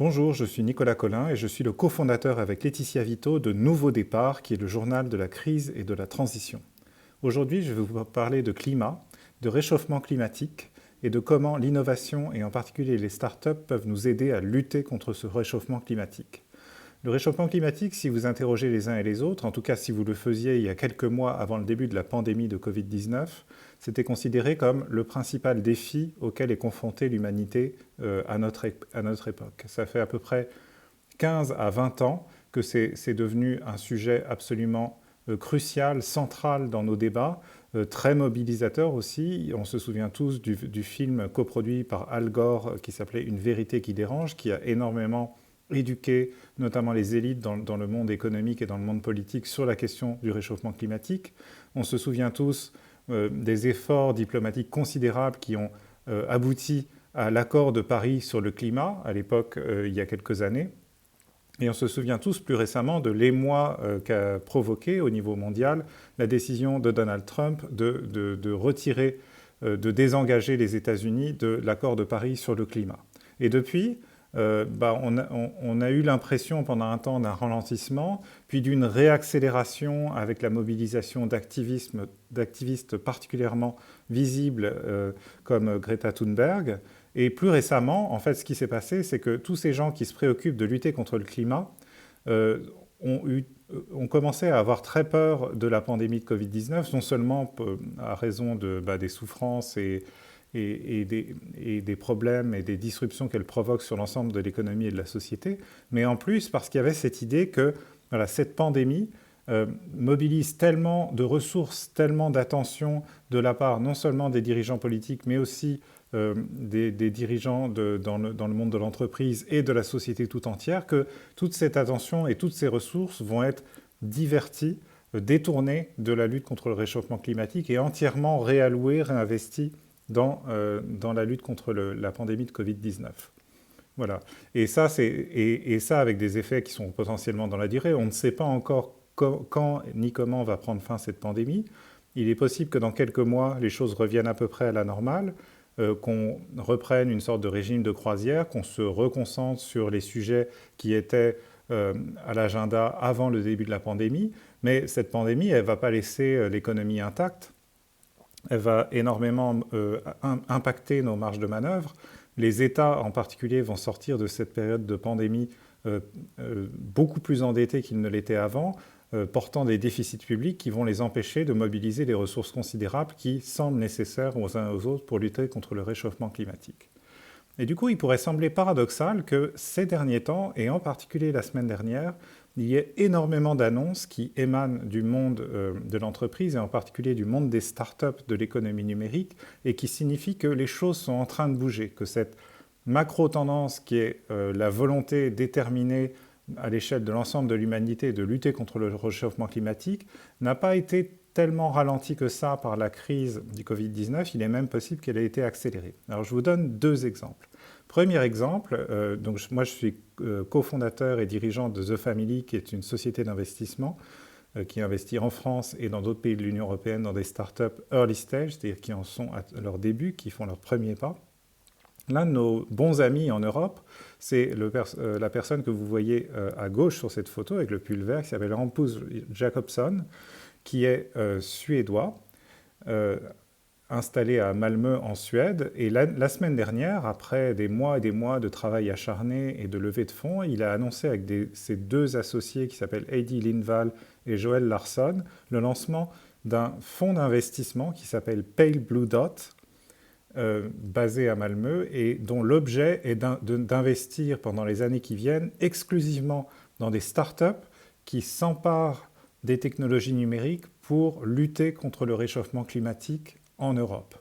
Bonjour, je suis Nicolas Collin et je suis le cofondateur avec Laetitia Vito de Nouveau Départ, qui est le journal de la crise et de la transition. Aujourd'hui, je vais vous parler de climat, de réchauffement climatique et de comment l'innovation et en particulier les startups peuvent nous aider à lutter contre ce réchauffement climatique. Le réchauffement climatique, si vous interrogez les uns et les autres, en tout cas si vous le faisiez il y a quelques mois avant le début de la pandémie de Covid-19, c'était considéré comme le principal défi auquel est confrontée l'humanité à notre époque. Ça fait à peu près 15 à 20 ans que c'est devenu un sujet absolument crucial, central dans nos débats, très mobilisateur aussi. On se souvient tous du film coproduit par Al Gore qui s'appelait Une vérité qui dérange, qui a énormément éduqué notamment les élites dans le monde économique et dans le monde politique sur la question du réchauffement climatique. On se souvient tous des efforts diplomatiques considérables qui ont abouti à l'accord de Paris sur le climat, à l'époque, il y a quelques années. Et on se souvient tous plus récemment de l'émoi qu'a provoqué au niveau mondial la décision de Donald Trump de retirer, de désengager les États-Unis de l'accord de Paris sur le climat. Et depuis, on a eu l'impression pendant un temps d'un ralentissement, puis d'une réaccélération avec la mobilisation d'activistes particulièrement visibles comme Greta Thunberg. Et plus récemment, en fait, ce qui s'est passé, c'est que tous ces gens qui se préoccupent de lutter contre le climat ont commencé à avoir très peur de la pandémie de Covid-19, non seulement à raison des souffrances et des problèmes et des disruptions qu'elle provoque sur l'ensemble de l'économie et de la société, mais en plus parce qu'il y avait cette idée que voilà, cette pandémie mobilise tellement de ressources, tellement d'attention de la part non seulement des dirigeants politiques, mais aussi des dirigeants dans le monde de l'entreprise et de la société tout entière, que toute cette attention et toutes ces ressources vont être diverties, détournées de la lutte contre le réchauffement climatique et entièrement réallouées, réinvesties dans la lutte contre la pandémie de Covid-19. Voilà. Et ça avec des effets qui sont potentiellement dans la durée. On ne sait pas encore quand ni comment va prendre fin cette pandémie. Il est possible que dans quelques mois, les choses reviennent à peu près à la normale, qu'on reprenne une sorte de régime de croisière, qu'on se reconcentre sur les sujets qui étaient à l'agenda avant le début de la pandémie. Mais cette pandémie, elle ne va pas laisser l'économie intacte. Elle va énormément impacter nos marges de manœuvre. Les États en particulier vont sortir de cette période de pandémie beaucoup plus endettés qu'ils ne l'étaient avant, portant des déficits publics qui vont les empêcher de mobiliser les ressources considérables qui semblent nécessaires aux uns et aux autres pour lutter contre le réchauffement climatique. Et du coup, il pourrait sembler paradoxal que ces derniers temps, et en particulier la semaine dernière, il y ait énormément d'annonces qui émanent du monde de l'entreprise et en particulier du monde des startups de l'économie numérique et qui signifient que les choses sont en train de bouger, que cette macro-tendance qui est la volonté déterminée à l'échelle de l'ensemble de l'humanité de lutter contre le réchauffement climatique n'a pas été tellement ralentie que ça par la crise du Covid-19, il est même possible qu'elle ait été accélérée. Alors je vous donne deux exemples. Premier exemple, moi je suis cofondateur et dirigeant de The Family, qui est une société d'investissement qui investit en France et dans d'autres pays de l'Union européenne dans des startups early stage, c'est-à-dire qui en sont à leur début, qui font leurs premiers pas. L'un de nos bons amis en Europe, c'est la personne que vous voyez à gauche sur cette photo avec le pull vert, qui s'appelle Hampus Jacobson, qui est suédois, installé à Malmö en Suède. Et la semaine dernière, après des mois et des mois de travail acharné et de levée de fonds, il a annoncé avec ses deux associés qui s'appellent Heidi Lindvall et Joel Larsson, le lancement d'un fonds d'investissement qui s'appelle Pale Blue Dot, basé à Malmö et dont l'objet est d'investir pendant les années qui viennent exclusivement dans des startups qui s'emparent des technologies numériques pour lutter contre le réchauffement climatique en Europe.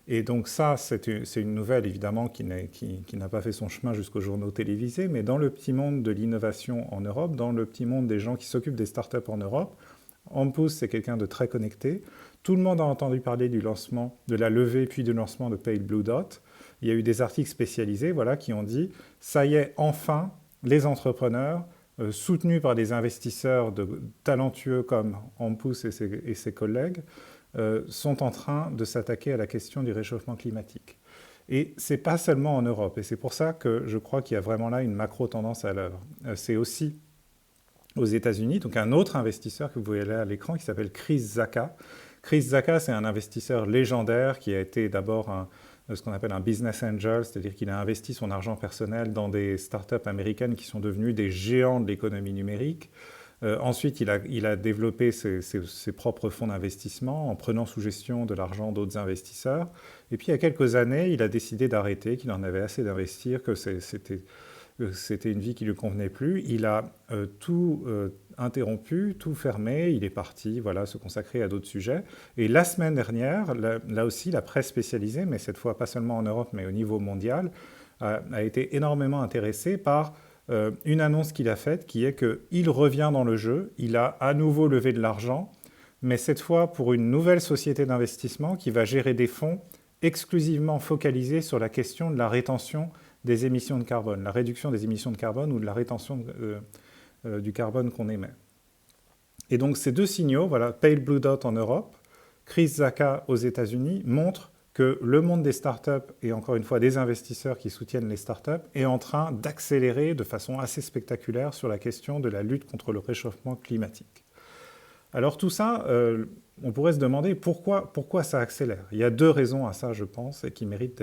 Et donc ça, c'est une nouvelle évidemment qui n'a pas fait son chemin jusqu'aux journaux télévisés, mais dans le petit monde de l'innovation en Europe, dans le petit monde des gens qui s'occupent des startups en Europe, Hampus, c'est quelqu'un de très connecté. Tout le monde a entendu parler du lancement, de la levée puis du lancement de Pale Blue Dot. Il y a eu des articles spécialisés qui ont dit « ça y est, enfin, les entrepreneurs, soutenus par des investisseurs talentueux comme Hampus et ses collègues, sont en train de s'attaquer à la question du réchauffement climatique ». Et c'est pas seulement en Europe. Et c'est pour ça que je crois qu'il y a vraiment là une macro-tendance à l'œuvre. C'est aussi aux États-Unis, donc un autre investisseur que vous voyez là à l'écran qui s'appelle Chris Zaka. Chris Zaka, c'est un investisseur légendaire qui a été d'abord ce qu'on appelle un business angel, c'est-à-dire qu'il a investi son argent personnel dans des startups américaines qui sont devenues des géants de l'économie numérique. Ensuite, il a développé ses propres fonds d'investissement en prenant sous gestion de l'argent d'autres investisseurs. Et puis, il y a quelques années, il a décidé d'arrêter, qu'il en avait assez d'investir, que c'était une vie qui ne lui convenait plus. Il a tout interrompu, tout fermé. Il est parti voilà, se consacrer à d'autres sujets. Et la semaine dernière, là aussi, la presse spécialisée, mais cette fois pas seulement en Europe, mais au niveau mondial, a été énormément intéressée par une annonce qu'il a faite qui est qu'il revient dans le jeu, il a à nouveau levé de l'argent, mais cette fois pour une nouvelle société d'investissement qui va gérer des fonds exclusivement focalisés sur la question de la rétention des émissions de carbone, la réduction des émissions de carbone ou de la rétention du carbone qu'on émet. Et donc ces deux signaux, voilà, Pale Blue Dot en Europe, Chris Zaka aux États-Unis, montrent que le monde des startups et encore une fois des investisseurs qui soutiennent les startups est en train d'accélérer de façon assez spectaculaire sur la question de la lutte contre le réchauffement climatique. Alors tout ça, on pourrait se demander pourquoi ça accélère. Il y a deux raisons à ça, je pense, et qui méritent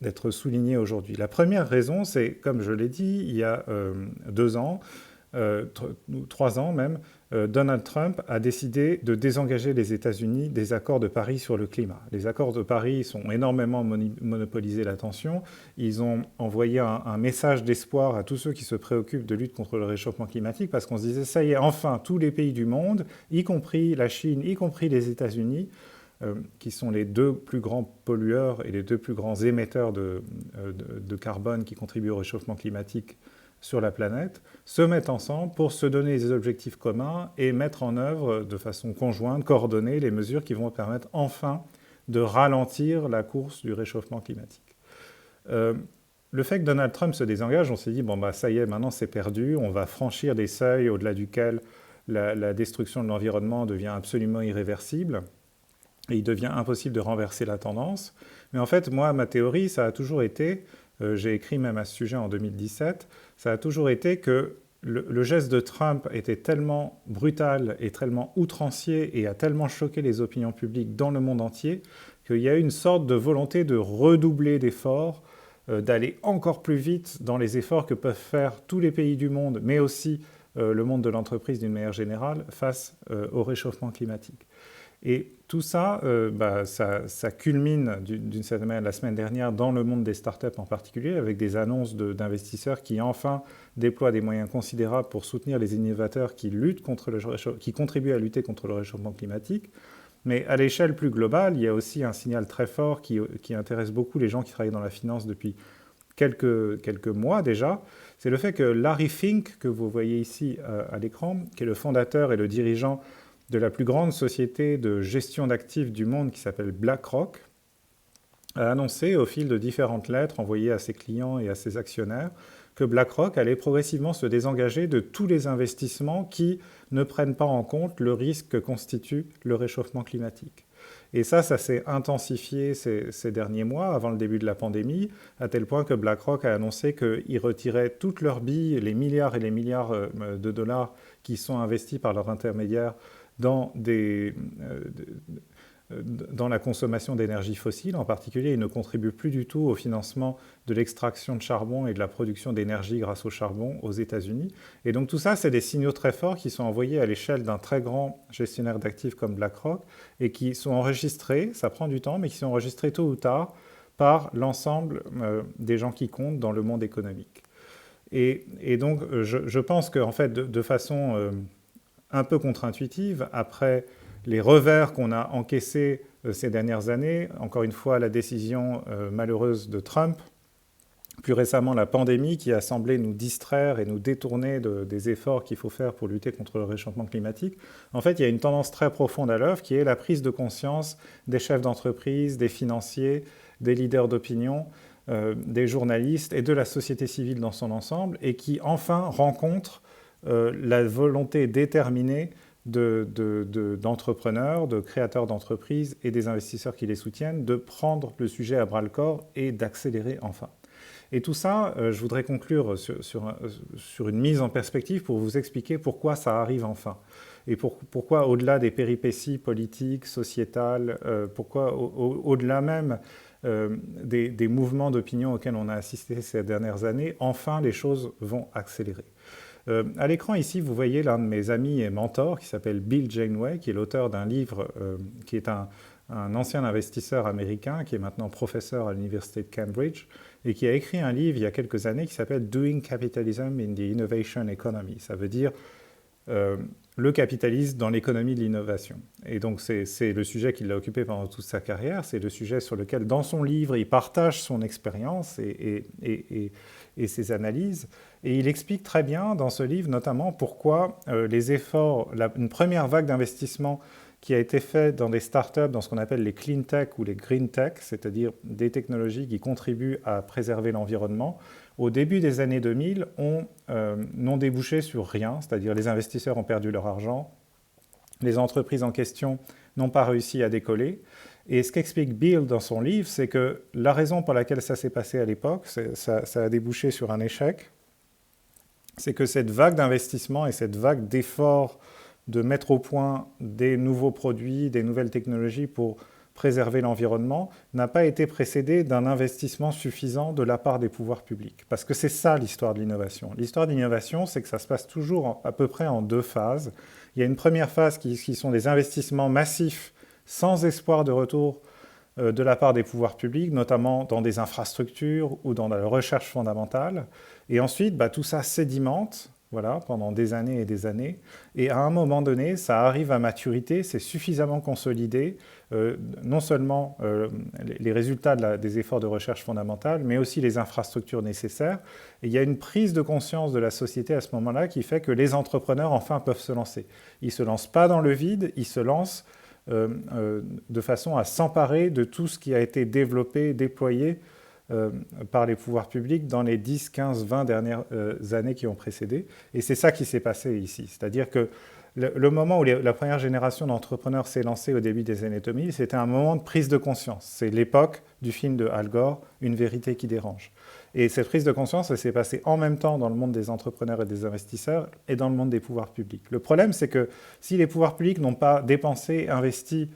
d'être soulignées aujourd'hui. La première raison, c'est, comme je l'ai dit, il y a 2 ans, 3 ans même, Donald Trump a décidé de désengager les États-Unis des accords de Paris sur le climat. Les accords de Paris ont énormément monopolisé l'attention. Ils ont envoyé un message d'espoir à tous ceux qui se préoccupent de lutte contre le réchauffement climatique parce qu'on se disait, ça y est, enfin, tous les pays du monde, y compris la Chine, y compris les États-Unis, qui sont les 2 plus grands pollueurs et les 2 plus grands émetteurs de carbone qui contribuent au réchauffement climatique sur la planète, se mettent ensemble pour se donner des objectifs communs et mettre en œuvre de façon conjointe, coordonnée, les mesures qui vont permettre enfin de ralentir la course du réchauffement climatique. Le fait que Donald Trump se désengage, on s'est dit, bon, bah, ça y est, maintenant c'est perdu, on va franchir des seuils au-delà duquel la destruction de l'environnement devient absolument irréversible et il devient impossible de renverser la tendance. Mais en fait, moi, ma théorie, ça a toujours été, j'ai écrit même à ce sujet en 2017, ça a toujours été que le geste de Trump était tellement brutal et tellement outrancier et a tellement choqué les opinions publiques dans le monde entier qu'il y a eu une sorte de volonté de redoubler d'efforts, d'aller encore plus vite dans les efforts que peuvent faire tous les pays du monde, mais aussi le monde de l'entreprise d'une manière générale, face au réchauffement climatique. Et tout ça, ça culmine d'une certaine manière la semaine dernière dans le monde des startups en particulier, avec des annonces d'investisseurs qui enfin déploient des moyens considérables pour soutenir les innovateurs qui contribuent à lutter contre le réchauffement climatique. Mais à l'échelle plus globale, il y a aussi un signal très fort qui intéresse beaucoup les gens qui travaillent dans la finance depuis quelques mois déjà. C'est le fait que Larry Fink, que vous voyez ici à l'écran, qui est le fondateur et le dirigeant de la plus grande société de gestion d'actifs du monde qui s'appelle BlackRock, a annoncé au fil de différentes lettres envoyées à ses clients et à ses actionnaires que BlackRock allait progressivement se désengager de tous les investissements qui ne prennent pas en compte le risque que constitue le réchauffement climatique. Et ça s'est intensifié ces derniers mois, avant le début de la pandémie, à tel point que BlackRock a annoncé qu'ils retiraient toutes leurs billes, les milliards et les milliards de dollars qui sont investis par leurs intermédiaires dans la consommation d'énergie fossile. En particulier, ils ne contribuent plus du tout au financement de l'extraction de charbon et de la production d'énergie grâce au charbon aux États-Unis. Et donc tout ça, c'est des signaux très forts qui sont envoyés à l'échelle d'un très grand gestionnaire d'actifs comme BlackRock et qui sont enregistrés, ça prend du temps, mais qui sont enregistrés tôt ou tard par l'ensemble des gens qui comptent dans le monde économique. Et donc, je pense qu'en fait, de façon un peu contre-intuitive, après les revers qu'on a encaissés ces dernières années, encore une fois la décision malheureuse de Trump, plus récemment la pandémie qui a semblé nous distraire et nous détourner des efforts qu'il faut faire pour lutter contre le réchauffement climatique. En fait, il y a une tendance très profonde à l'œuvre qui est la prise de conscience des chefs d'entreprise, des financiers, des leaders d'opinion, des journalistes et de la société civile dans son ensemble et qui enfin rencontre la volonté déterminée d'entrepreneurs, de créateurs d'entreprises et des investisseurs qui les soutiennent de prendre le sujet à bras-le-corps et d'accélérer enfin. Et tout ça, je voudrais conclure sur une mise en perspective pour vous expliquer pourquoi ça arrive enfin. Et pourquoi, au-delà des péripéties politiques, sociétales, pourquoi, au-delà même des mouvements d'opinion auxquels on a assisté ces dernières années, enfin les choses vont accélérer. À l'écran ici, vous voyez l'un de mes amis et mentors qui s'appelle Bill Janeway, qui est l'auteur d'un livre qui est un ancien investisseur américain qui est maintenant professeur à l'université de Cambridge et qui a écrit un livre il y a quelques années qui s'appelle Doing Capitalism in the Innovation Economy. Ça veut dire le capitalisme dans l'économie de l'innovation. Et donc c'est le sujet qui l'a occupé pendant toute sa carrière, c'est le sujet sur lequel dans son livre il partage son expérience et ses analyses. Et il explique très bien dans ce livre notamment pourquoi les efforts, une première vague d'investissement qui a été faite dans des startups, dans ce qu'on appelle les clean tech ou les green tech, c'est-à-dire des technologies qui contribuent à préserver l'environnement, au début des années 2000, n'ont débouché sur rien, c'est-à-dire les investisseurs ont perdu leur argent, les entreprises en question n'ont pas réussi à décoller. Et ce qu'explique Bill dans son livre, c'est que la raison pour laquelle ça s'est passé à l'époque, ça a débouché sur un échec, c'est que cette vague d'investissement et cette vague d'efforts de mettre au point des nouveaux produits, des nouvelles technologies pour préserver l'environnement, n'a pas été précédée d'un investissement suffisant de la part des pouvoirs publics. Parce que c'est ça l'histoire de l'innovation. L'histoire de l'innovation, c'est que ça se passe toujours à peu près en deux phases. Il y a une première phase qui sont des investissements massifs sans espoir de retour de la part des pouvoirs publics, notamment dans des infrastructures ou dans la recherche fondamentale. Et ensuite, tout ça sédimente, voilà, pendant des années et des années. Et à un moment donné, ça arrive à maturité, c'est suffisamment consolidé, non seulement les résultats des efforts de recherche fondamentale, mais aussi les infrastructures nécessaires. Et il y a une prise de conscience de la société à ce moment-là qui fait que les entrepreneurs enfin peuvent se lancer. Ils ne se lancent pas dans le vide, ils se lancent de façon à s'emparer de tout ce qui a été développé, déployé par les pouvoirs publics dans les 10, 15, 20 dernières années qui ont précédé. Et c'est ça qui s'est passé ici. C'est-à-dire que le moment où la première génération d'entrepreneurs s'est lancée au début des années 2000, c'était un moment de prise de conscience. C'est l'époque du film de Al Gore, Une vérité qui dérange. Et cette prise de conscience, elle s'est passée en même temps dans le monde des entrepreneurs et des investisseurs et dans le monde des pouvoirs publics. Le problème, c'est que si les pouvoirs publics n'ont pas dépensé, investi,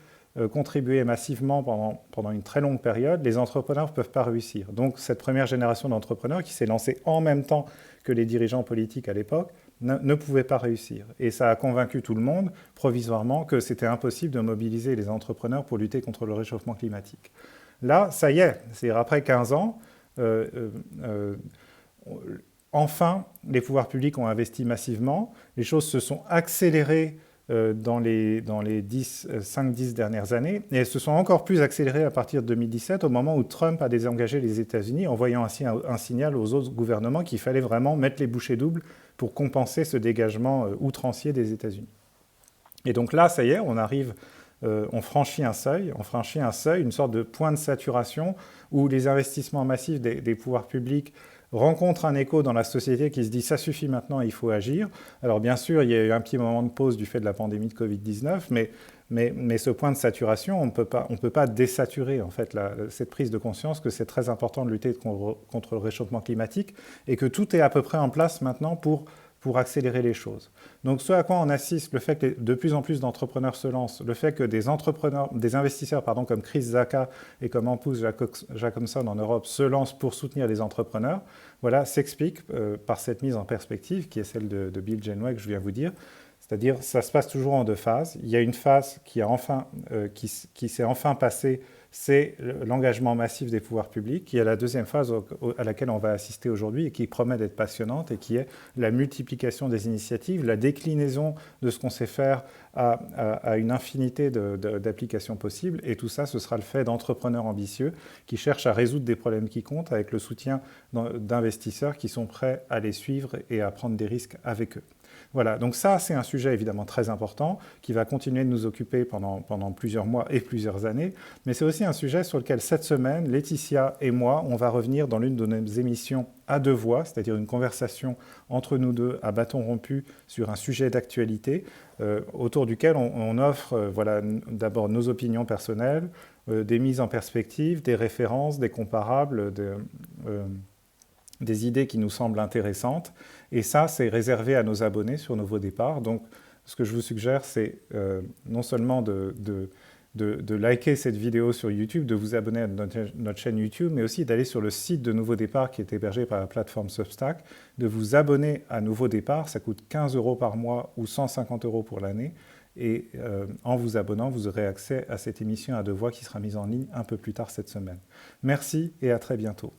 contribué massivement pendant une très longue période, les entrepreneurs ne peuvent pas réussir. Donc cette première génération d'entrepreneurs qui s'est lancée en même temps que les dirigeants politiques à l'époque ne pouvait pas réussir. Et ça a convaincu tout le monde, provisoirement, que c'était impossible de mobiliser les entrepreneurs pour lutter contre le réchauffement climatique. Là, ça y est, c'est-à-dire après 15 ans, enfin, les pouvoirs publics ont investi massivement, les choses se sont accélérées dans les 5-10 dernières années, et elles se sont encore plus accélérées à partir de 2017, au moment où Trump a désengagé les États-Unis, envoyant ainsi un signal aux autres gouvernements qu'il fallait vraiment mettre les bouchées doubles pour compenser ce dégagement outrancier des États-Unis. Et donc là, ça y est, on franchit un seuil, une sorte de point de saturation où les investissements massifs des pouvoirs publics rencontrent un écho dans la société qui se dit « ça suffit maintenant, il faut agir ». Alors bien sûr, il y a eu un petit moment de pause du fait de la pandémie de Covid-19, mais ce point de saturation, on ne peut pas désaturer en fait cette prise de conscience que c'est très important de lutter contre le réchauffement climatique et que tout est à peu près en place maintenant pour accélérer les choses. Donc ce à quoi on assiste, le fait que de plus en plus d'entrepreneurs se lancent, le fait que des investisseurs comme Chris Zaka et comme Hampus Jacobson en Europe se lancent pour soutenir les entrepreneurs, voilà, s'explique par cette mise en perspective qui est celle de Bill Janeway que je viens vous dire. C'est-à-dire ça se passe toujours en deux phases. Il y a une phase qui s'est enfin passée, c'est l'engagement massif des pouvoirs publics. Il y a la deuxième phase à laquelle on va assister aujourd'hui et qui promet d'être passionnante et qui est la multiplication des initiatives, la déclinaison de ce qu'on sait faire à une infinité d'applications possibles. Et tout ça, ce sera le fait d'entrepreneurs ambitieux qui cherchent à résoudre des problèmes qui comptent avec le soutien d'investisseurs qui sont prêts à les suivre et à prendre des risques avec eux. Voilà, donc ça, c'est un sujet évidemment très important qui va continuer de nous occuper pendant plusieurs mois et plusieurs années, mais c'est aussi un sujet sur lequel cette semaine, Laetitia et moi, on va revenir dans l'une de nos émissions à deux voix, c'est-à-dire une conversation entre nous deux à bâton rompu sur un sujet d'actualité autour duquel on offre voilà, d'abord nos opinions personnelles, des mises en perspective, des références, des comparables, des idées qui nous semblent intéressantes. Et ça, c'est réservé à nos abonnés sur Nouveau Départ. Donc, ce que je vous suggère, c'est non seulement de liker cette vidéo sur YouTube, de vous abonner à notre chaîne YouTube, mais aussi d'aller sur le site de Nouveau Départ qui est hébergé par la plateforme Substack, de vous abonner à Nouveau Départ. Ça coûte 15 € par mois ou 150 € pour l'année. Et en vous abonnant, vous aurez accès à cette émission à deux voix qui sera mise en ligne un peu plus tard cette semaine. Merci et à très bientôt.